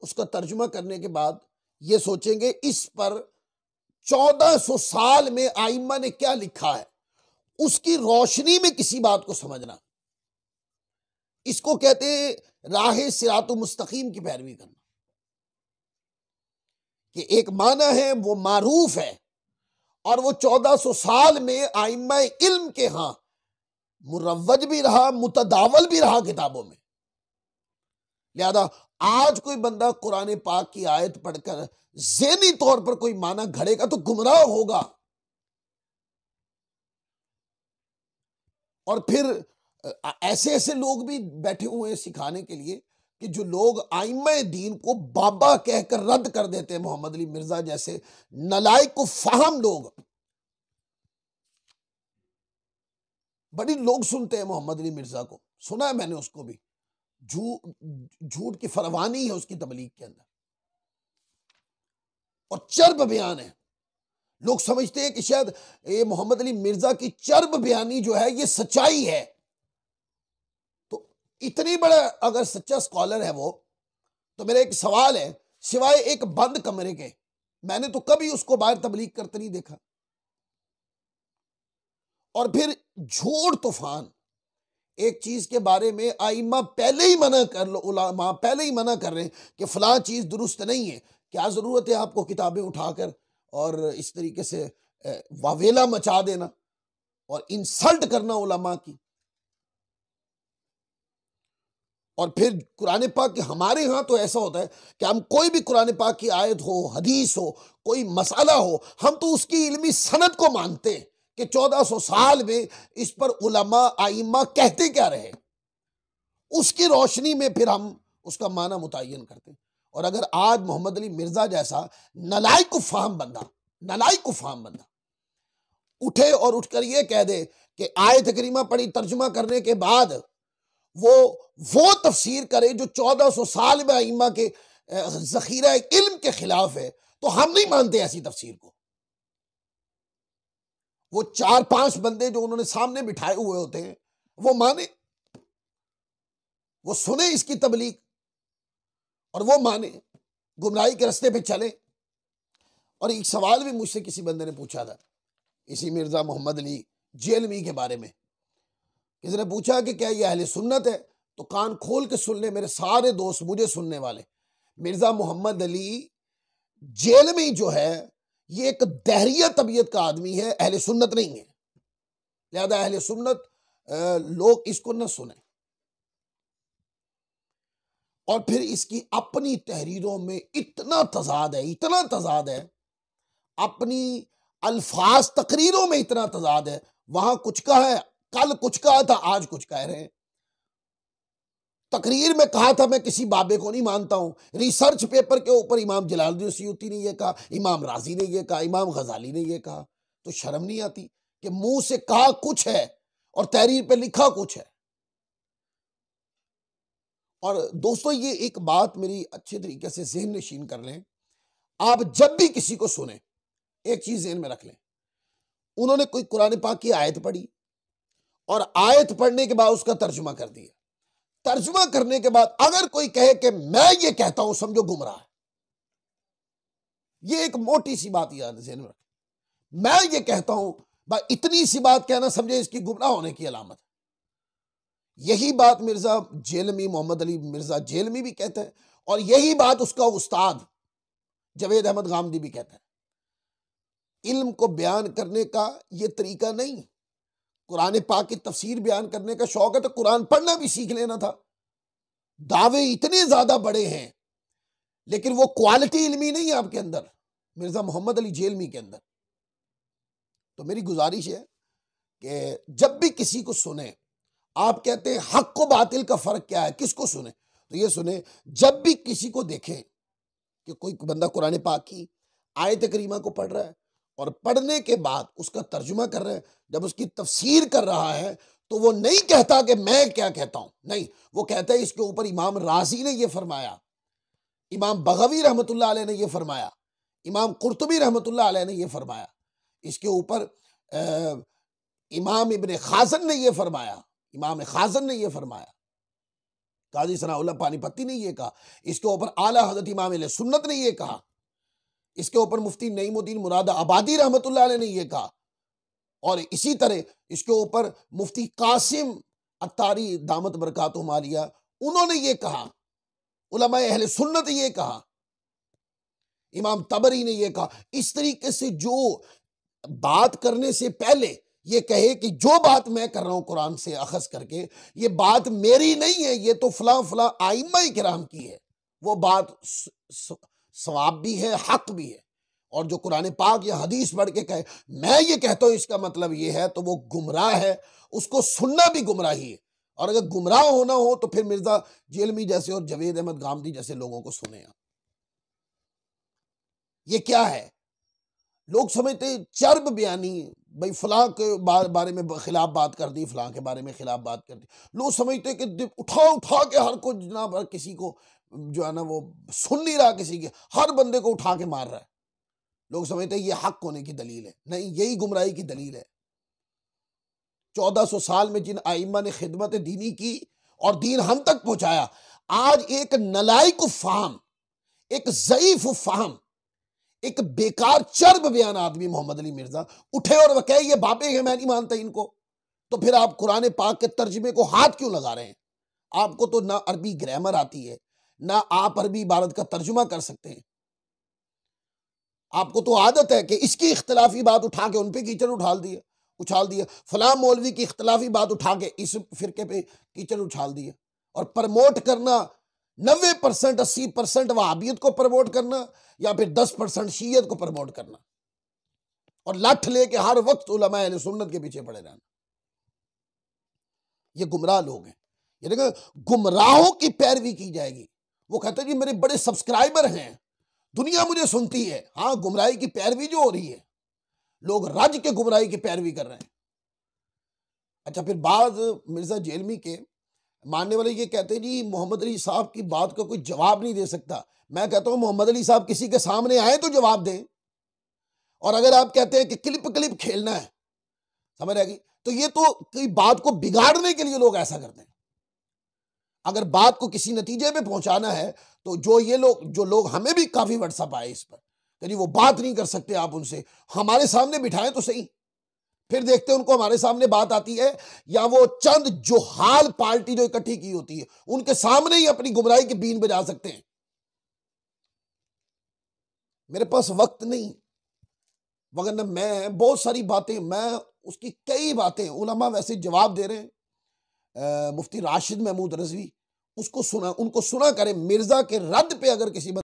उसका तर्जुमा करने के बाद ये सोचेंगे इस पर 1400 साल में आइम्मा ने क्या लिखा है, उसकी रोशनी में किसी बात को समझना। इसको कहते हैं राह सिरातुल मुस्तकीम की पैरवी करना, कि एक माना है वो मारूफ है और वो 1400 साल में आइम्मा इल्म के यहां मुरव्वज भी रहा, मुतदावल भी रहा किताबों में। लिहाजा आज कोई बंदा कुरान पाक की आयत पढ़कर ज़हनी तौर पर कोई माना घड़ेगा तो गुमराह होगा। और फिर ऐसे ऐसे लोग भी बैठे हुए हैं सिखाने के लिए कि जो लोग आइम्मा दीन को बाबा कहकर रद्द कर देते हैं, मोहम्मद अली मिर्जा जैसे नलायक को फाहम लोग। बड़ी लोग सुनते हैं मोहम्मद अली मिर्जा को, सुना है मैंने उसको भी, झूठ की फरवानी है उसकी तबलीग के अंदर और चर्ब बयान है। लोग समझते हैं कि शायद ये मोहम्मद अली मिर्जा की चर्ब बयानी जो है ये सच्चाई है। तो इतनी बड़ा अगर सच्चा स्कॉलर है वो, तो मेरा एक सवाल है, सिवाय एक बंद कमरे के मैंने तो कभी उसको बाहर तबलीग करते नहीं देखा। और फिर झूठ तूफान, एक चीज के बारे में आइम्मा पहले ही मना कर लो, उलामा पहले ही मना कर रहे हैं कि फलां चीज दुरुस्त नहीं है, क्या जरूरत है आपको किताबें उठाकर और इस तरीके से वावेला मचा देना और इंसल्ट करना उलमा की। और फिर कुरान पाक के हमारे यहां तो ऐसा होता है कि हम कोई भी कुरान पाक की आयत हो, हदीस हो, कोई मसाला हो, हम तो उसकी इल्मी सनद को मानते हैं कि 1400 साल में इस पर उलमा आइम्मा कहते क्या रहे, उसकी रोशनी में फिर हम उसका माना मुतय्यन करते हैं। और अगर आज मोहम्मद अली मिर्जा जैसा नलायक फाहम बंदा उठे और उठकर ये कह दे कि आयत करीमा पढ़ी, तर्जुमा करने के बाद वो तफसीर करे जो 1400 साल में आइम्मा के जखीरा इल्म के खिलाफ है, तो हम नहीं मानते ऐसी तफसीर को। वो 4-5 बंदे जो उन्होंने सामने बिठाए हुए होते हैं वो माने, वो सुने इसकी तबलीग और वो माने, गुमराही के रास्ते पे चले। और एक सवाल भी मुझसे किसी बंदे ने पूछा था इसी मिर्जा मोहम्मद अली जेलमी के बारे में। किसी ने पूछा कि क्या ये अहले सुन्नत है, तो कान खोल के सुन ले मेरे सारे दोस्त, मुझे सुनने वाले, मिर्जा मोहम्मद अली जेलमी जो है ये एक दहरिया तबीयत का आदमी है, अहले सुन्नत नहीं है। लिहाजा अहले सुन्नत लोग इसको न सुने। और फिर इसकी अपनी तहरीरों में इतना तजाद है, अपनी अल्फाज तकरीरों में इतना तजाद है। वहां कुछ कहा है, कल कुछ कहा था, आज कुछ कह रहे हैं। तकरीर में कहा था मैं किसी बाबे को नहीं मानता हूं, रिसर्च पेपर के ऊपर इमाम जलालुद्दीन सयूती ने यह कहा, इमाम राजी ने यह कहा, इमाम गजाली ने यह कहा। तो शर्म नहीं आती कि मुंह से कहा कुछ है और तहरीर पे लिखा कुछ है। और दोस्तों ये एक बात मेरी अच्छे तरीके से ज़हन नशीन कर लें, आप जब भी किसी को सुने एक चीज ज़हन में रख लें, उन्होंने कोई कुरान पाक की आयत पढ़ी और आयत पढ़ने के बाद उसका तर्जुमा कर दिया। तर्जुमा करने के बाद अगर कोई कहे कि मैं ये कहता हूं, समझो गुमराह है। ये एक मोटी सी बात याद ज़हन में रखें, मैं ये कहता हूं, भाई इतनी सी बात कहना समझे इसकी गुमराह होने की अलामत है। यही बात मिर्जा जेलमी, मोहम्मद अली मिर्जा जेलमी भी कहते हैं और यही बात उसका उस्ताद जवेद अहमद गामदी भी कहता है। इल्म को बयान करने का ये तरीका नहीं, कुरान पाक की तफसीर बयान करने का शौक है तो कुरान पढ़ना भी सीख लेना था। दावे इतने ज्यादा बड़े हैं लेकिन वो क्वालिटी इल्मी नहीं है आपके अंदर, मिर्जा मोहम्मद अली जेलमी के अंदर। तो मेरी गुजारिश है कि जब भी किसी को सुने, आप कहते हैं हक को बातिल का फर्क क्या है, किसको सुने, तो ये सुने जब भी किसी को देखें कि कोई बंदा कुरान पाक की आयत करीमा को पढ़ रहा है और पढ़ने के बाद उसका तर्जुमा कर रहा है, जब उसकी तफसीर कर रहा है, तो वो नहीं कहता कि मैं क्या कहता हूं, नहीं, वो कहता है इसके ऊपर इमाम राजी ने ये फरमाया, इमाम बगवी रहमतुल्लाह अलैह ने ये फरमाया, इमाम कुर्तुबी रहमतुल्लाह अलैह ने ये फरमाया, इसके ऊपर इमाम इब्ने खाजन ने ये फरमाया, इमाम खाजन ने ये फरमाया। काजी सनाउल्लाह पानीपती ने ये कहा, इसके ऊपर आला हजरत इमाम अहले सुन्नत ने ये कहा, इसके ऊपर मुफ्ती नईमुद्दीन मुराद आबादी रहमतुल्लाह अलैह ने ये कहा, और इसी तरह इसके ऊपर मुफ्ती कासिम अत्तारी दामत बरकातुहुम आलिया उन्होंने ये कहा, उलमाए अहले सुन्नत ये कहा, इमाम तबरी ने ये कहा। इस तरीके से जो बात करने से पहले ये कहे कि जो बात मैं कर रहा हूं कुरान से अखज करके, ये बात मेरी नहीं है, ये तो फला फला आइम्मा किराम की है, वो बात सवाब भी है, हक भी है। और जो कुरान पाक या हदीस पढ़ के कहे मैं ये कहता हूं इसका मतलब ये है, तो वो गुमराह है, उसको सुनना भी गुमराही है। और अगर गुमराह होना हो तो फिर मिर्जा जेलमी जैसे और जवेद अहमद गामदी जैसे लोगों को सुने। ये क्या है? लोग समझते चर्ब बयानी, भाई फलां के बारे में खिलाफ बात कर दी, फलां के बारे में खिलाफ बात कर दी। लोग समझते कि उठा उठा के हर को जनाब किसी को जो है ना वो सुन नहीं रहा, किसी के हर बंदे को उठा के मार रहा है। लोग समझते ये हक होने की दलील है। नहीं, यही गुमराही की दलील है। 1400 साल में जिन आइम्मा ने खिदमत दीनी की और दीन हम तक पहुंचाया, आज एक नलायक फाहम, एक ज़ईफ फाहम, एक बेकार चर्ब बयान आदमी मोहम्मद अली मिर्जा उठे और वह कहे ये बाबे हैं, मैं नहीं मानता इनको। तो फिर आप कुरान पाक के तर्जमे को हाथ क्यों लगा रहे हैं? आपको तो ना अरबी ग्रामर आती है, ना आप अरबी इबारत का तर्जुमा कर सकते हैं। आपको तो आदत है कि इसकी इख्तलाफी बात उठा के उन पे कीचड़ उछाल दिया, फलां मौलवी की इख्तलाफी बात उठा के इस फिरके पे कीचड़ उछाल दिया, और प्रमोट करना 90% 80% वहाबियत को प्रमोट करना, या फिर 10% शीयत को प्रमोट करना, और लठ लेके हर वक्त उलमाए अहले सुन्नत के पीछे पड़े रहना। ये गुमराह लोग हैं। ये देखो, गुमराहों की पैरवी की जाएगी। वो कहते हैं जी मेरे बड़े सब्सक्राइबर हैं, दुनिया मुझे सुनती है। हाँ, गुमराही की पैरवी जो हो रही है, लोग रज के गुमराही की पैरवी कर रहे हैं। अच्छा, फिर बाद मिर्जा जेलमी के मानने वाले ये कहते हैं जी मोहम्मद अली साहब की बात का कोई जवाब नहीं दे सकता। मैं कहता हूं मोहम्मद अली साहब किसी के सामने आए तो जवाब दें। और अगर आप कहते हैं कि क्लिप खेलना है, समझ आएगी, तो ये तो कोई बात को बिगाड़ने के लिए लोग ऐसा करते हैं। अगर बात को किसी नतीजे में पहुंचाना है तो जो लोग हमें भी काफी व्हाट्सअप आए इस पर कि जी वो बात नहीं कर सकते, आप उनसे हमारे सामने बिठाएं तो सही, फिर देखते हैं उनको हमारे सामने बात आती है या वो चंद जोहाल पार्टी जो इकट्ठी की होती है उनके सामने ही अपनी गुमराही की बीन बजा सकते हैं। मेरे पास वक्त नहीं, वरना मैं बहुत सारी बातें, मैं उसकी कई बातें, उलमा वैसे जवाब दे रहे हैं। मुफ्ती राशिद महमूद रजवी उनको सुना करें। मिर्जा के रद्द पे अगर किसी